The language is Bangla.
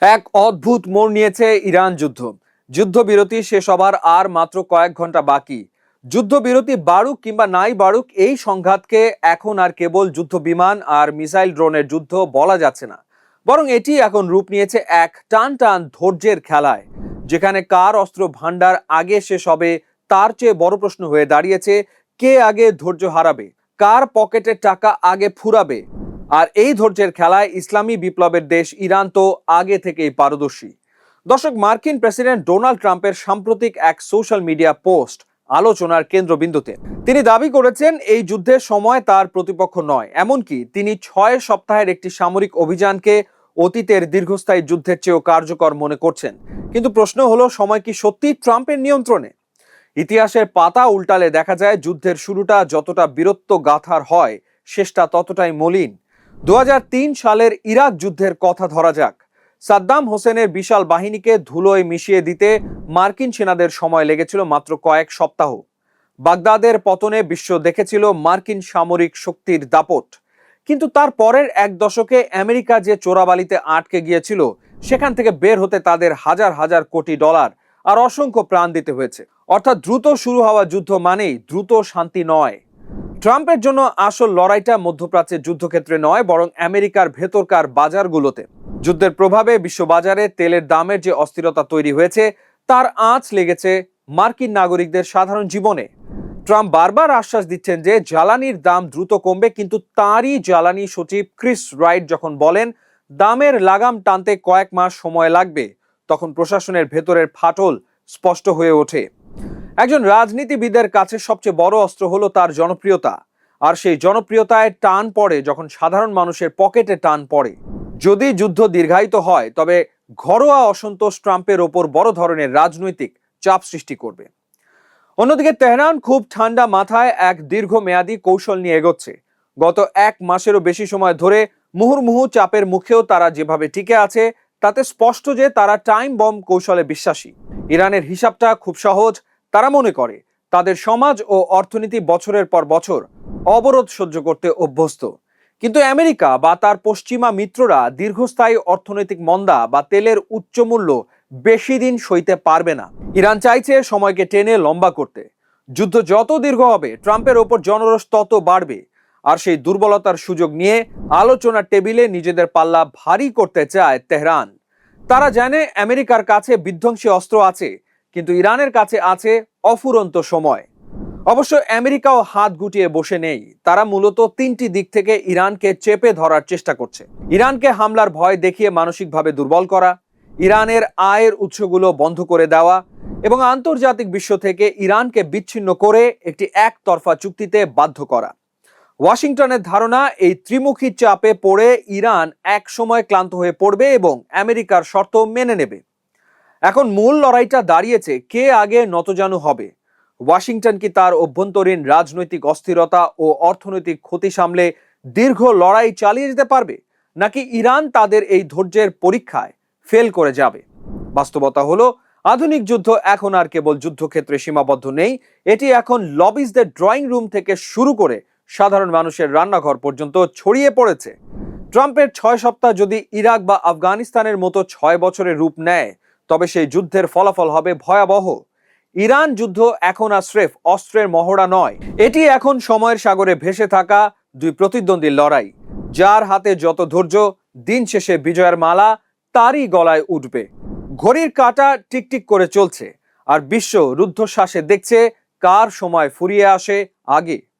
এক অদ্ভুত মোড় নিয়েছে ইরান যুদ্ধ। যুদ্ধবিরতি শেষ হবার আর মাত্র কয়েক ঘন্টা বাকি। যুদ্ধবিরতি বাড়ুক কিংবা নাই বাড়ুক, এই সংঘাতকে এখন আর কেবল যুদ্ধ বিমান আর মিসাইল ড্রোনের যুদ্ধ বলা যাচ্ছে না, বরং এটি এখন রূপ নিয়েছে এক টান টান ধৈর্যের খেলায়, যেখানে কার অস্ত্র ভান্ডার আগে শেষ হবে তার চেয়ে বড় প্রশ্ন হয়ে দাঁড়িয়েছে কে আগে ধৈর্য হারাবে, কার পকেটের টাকা আগে ফুরাবে। আর এই ধৈর্যের খেলায় ইসলামী বিপ্লবের দেশ ইরান তো আগে থেকেই পারদর্শী। দর্শক, মার্কিন প্রেসিডেন্ট ডোনাল্ড ট্রাম্পের সাম্প্রতিক এক সোশ্যাল মিডিয়া পোস্ট আলোচনার কেন্দ্রবিন্দুতে। তিনি দাবি করেছেন এই যুদ্ধের সময় তার প্রতিপক্ষ নয়, এমনকি তিনি 6 সপ্তাহের একটি সামরিক অভিযানকে অতীতের দীর্ঘস্থায়ী যুদ্ধের চেয়েও কার্যকর মনে করছেন। কিন্তু প্রশ্ন হলো, সময় কি সত্যি ট্রাম্পের নিয়ন্ত্রণে? ইতিহাসের পাতা উল্টালে দেখা যায় যুদ্ধের শুরুটা যতটা বীরত্ব গাথার হয়, শেষটা ততটাই মলিন। 2003 সালের ইরাক যুদ্ধের কথা ধরা যাক। সাদ্দাম হোসেনের বিশাল বাহিনীকে ধুলোয় মিশিয়ে দিতে মার্কিন সেনাদের সময় লেগেছিল মাত্র কয়েক সপ্তাহ। বাগদাদের পতনে বিশ্ব দেখেছিল মার্কিন সামরিক শক্তির দাপট। কিন্তু তার পরের এক দশকে আমেরিকা যে চোরাবালিতে আটকে গিয়েছিল, সেখান থেকে বের হতে তাদের হাজার হাজার কোটি ডলার আর অসংখ্য প্রাণ দিতে হয়েছে। অর্থাৎ দ্রুত শুরু হওয়া যুদ্ধ মানেই দ্রুত শান্তি নয়। ট্রাম্পের জন্য আসল লড়াইটা মধ্যপ্রাচ্যের যুদ্ধক্ষেত্রে নয়, বরং আমেরিকার ভেতরকার বাজারগুলোতে। যুদ্ধের প্রভাবে বিশ্ববাজারে তেলের দামের যে অস্থিরতা তৈরি হয়েছে, তার আঁচ লেগেছে মার্কিন নাগরিকদের সাধারণ জীবনে। ট্রাম্প বারবার আশ্বাস দিচ্ছেন যে জ্বালানির দাম দ্রুত কমবে, কিন্তু তাঁরই জ্বালানি সচিব ক্রিস রাইট যখন বলেন দামের লাগাম টানতে কয়েক মাস সময় লাগবে, তখন প্রশাসনের ভেতরের ফাটল স্পষ্ট হয়ে ওঠে। একজন রাজনীতিবিদের কাছে সবচেয়ে বড় অস্ত্র হলো তার জনপ্রিয়তা, আর সেই জনপ্রিয়তায় টান পড়ে যখন সাধারণ মানুষের পকেটে টান পড়ে। যদি যুদ্ধ দীর্ঘায়িত হয়, তবে ঘরোয়া অসন্তোষ ট্রাম্পের ওপর বড় ধরনের রাজনৈতিক চাপ সৃষ্টি করবে। অন্যদিকে তেহরান খুব ঠান্ডা মাথায় এক দীর্ঘমেয়াদী কৌশল নিয়ে এগোচ্ছে। গত 1 মাসেরও বেশি সময় ধরে মুহুর্মুহু চাপের মুখেও তারা যেভাবে টিকে আছে, তাতে স্পষ্ট যে তারা টাইম বম্ব কৌশলে বিশ্বাসী। ইরানের হিসাবটা খুব সহজ। তারা মনে করে তাদের সমাজ ও অর্থনীতি বছরের পর বছর অবরোধ সহ্য করতে অভ্যস্ত, কিন্তু আমেরিকা বা তার পশ্চিমা মিত্ররা দীর্ঘস্থায়ী অর্থনৈতিক মন্দা বা তেলের উচ্চ মূল্য বেশি দিন সইতে পারবে না। ইরান চাইছে সময়কে টেনে লম্বা করতে। যুদ্ধ যত দীর্ঘ হবে, ট্রাম্পের ওপর জনরোষ তত বাড়বে। আর সেই দুর্বলতার সুযোগ নিয়ে আলোচনার টেবিলে নিজেদের পাল্লা ভারী করতে চায় তেহরান। তারা জানে আমেরিকার কাছে বিধ্বংসী অস্ত্র আছে, কিন্তু ইরানের কাছে আছে অফুরন্ত সময়। অবশ্য আমেরিকাও হাত গুটিয়ে বসে নেই। তারা মূলত 3টি দিক থেকে ইরানকে চেপে ধরার চেষ্টা করছে। ইরানকে হামলার ভয় দেখিয়ে মানসিকভাবে দুর্বল করা, ইরানের আয়ের উৎসগুলো বন্ধ করে দেওয়া, এবং আন্তর্জাতিক বিশ্ব থেকে ইরানকে বিচ্ছিন্ন করে একটি একতরফা চুক্তিতে বাধ্য করা। ওয়াশিংটনের ধারণা, এই ত্রিমুখী চাপে পড়ে ইরান এক সময় ক্লান্ত হয়ে পড়বে এবং আমেরিকার শর্ত মেনে নেবে। এখন মূল লড়াইটা দাঁড়িয়েছে কে আগে নতজানু হবে। ওয়াশিংটন কি তার অভ্যন্তরীণ রাজনৈতিক অস্থিরতা ও অর্থনৈতিক ক্ষতি সামলে দীর্ঘ লড়াই চালিয়ে যেতে পারবে, নাকি ইরান তাদের এই ধৈর্যের পরীক্ষায় ফেল করে যাবে? বাস্তবতা হলো, আধুনিক যুদ্ধ এখন আর কেবল যুদ্ধক্ষেত্রে সীমাবদ্ধ নেই। এটি এখন লবিজদের ড্রয়িং রুম থেকে শুরু করে সাধারণ মানুষের রান্নাঘর পর্যন্ত ছড়িয়ে পড়েছে। ট্রাম্পের 6 সপ্তাহ যদি ইরাক বা আফগানিস্তানের মতো 6 বছরের রূপ নেয়, তবে সেই যুদ্ধের ফলাফল হবে ভয়াবহ। ইরান যুদ্ধ এখন আর স্রেফ অস্ত্রের মহড়া নয়, এটি এখন সময়ের সাগরে ভেসে থাকা দুই প্রতিদ্বন্দ্বীর লড়াই। যার হাতে যত ধৈর্য, দিন শেষে বিজয়ের মালা তারই গলায় উঠবে। ঘড়ির কাঁটা টিকটিক করে চলছে, আর বিশ্ব রুদ্ধশ্বাসে দেখছে কার সময় ফুরিয়ে আসে আগে।